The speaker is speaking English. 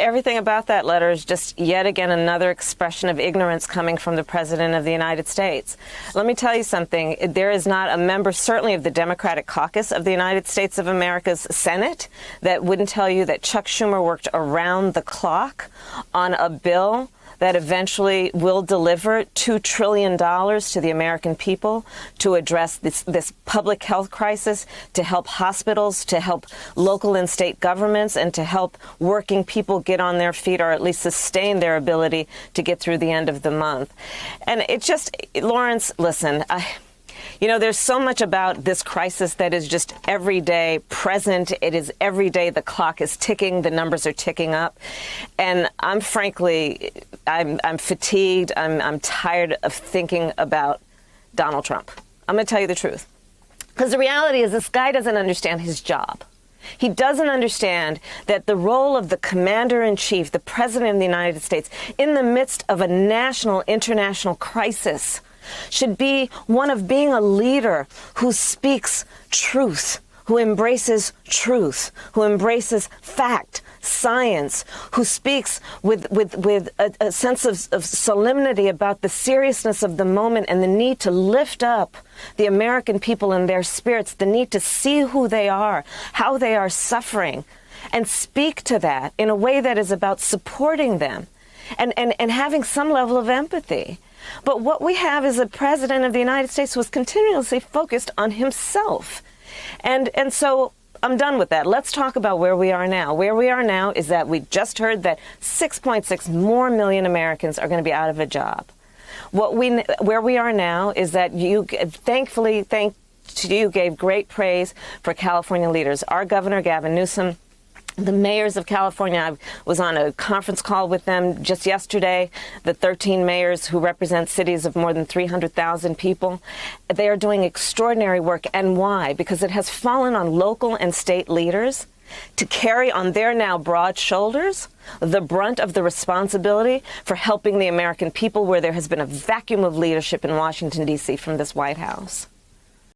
everything about that letter is just yet again another expression of ignorance coming from the President of the United States. Let me tell you something. There is not a member, certainly of the Democratic caucus of the United States of America's Senate, that wouldn't tell you that Chuck Schumer worked around the clock on a bill that eventually will deliver $2 trillion to the American people to address this public health crisis, to help hospitals, to help local and state governments, and to help working people get on their feet, or at least sustain their ability to get through the end of the month. And it just, Lawrence, listen, you know, there's so much about this crisis that is just every day present. It is every day the clock is ticking, the numbers are ticking up. And I'm frankly, I'm fatigued. I'm tired of thinking about Donald Trump. I'm going to tell you the truth. Because the reality is this guy doesn't understand his job. He doesn't understand that the role of the commander-in-chief, the president of the United States, in the midst of a national, international crisis, should be one of being a leader who speaks truth, who embraces truth, who embraces fact, science, who speaks with a sense of solemnity about the seriousness of the moment and the need to lift up the American people and their spirits, the need to see who they are, how they are suffering, and speak to that in a way that is about supporting them and having some level of empathy. But what we have is a president of the United States who is continuously focused on himself. And so I'm done with that. Let's talk about where we are now. Where we are now is that we just heard that 6.6 more million Americans are going to be out of a job. Where we are now is that you, thankfully, you gave great praise for California leaders. Our Governor, Gavin Newsom, the mayors of California, I was on a conference call with them just yesterday, the 13 mayors who represent cities of more than 300,000 people. They are doing extraordinary work. And why? Because it has fallen on local and state leaders to carry on their now broad shoulders the brunt of the responsibility for helping the American people where there has been a vacuum of leadership in Washington, D.C. from this White House.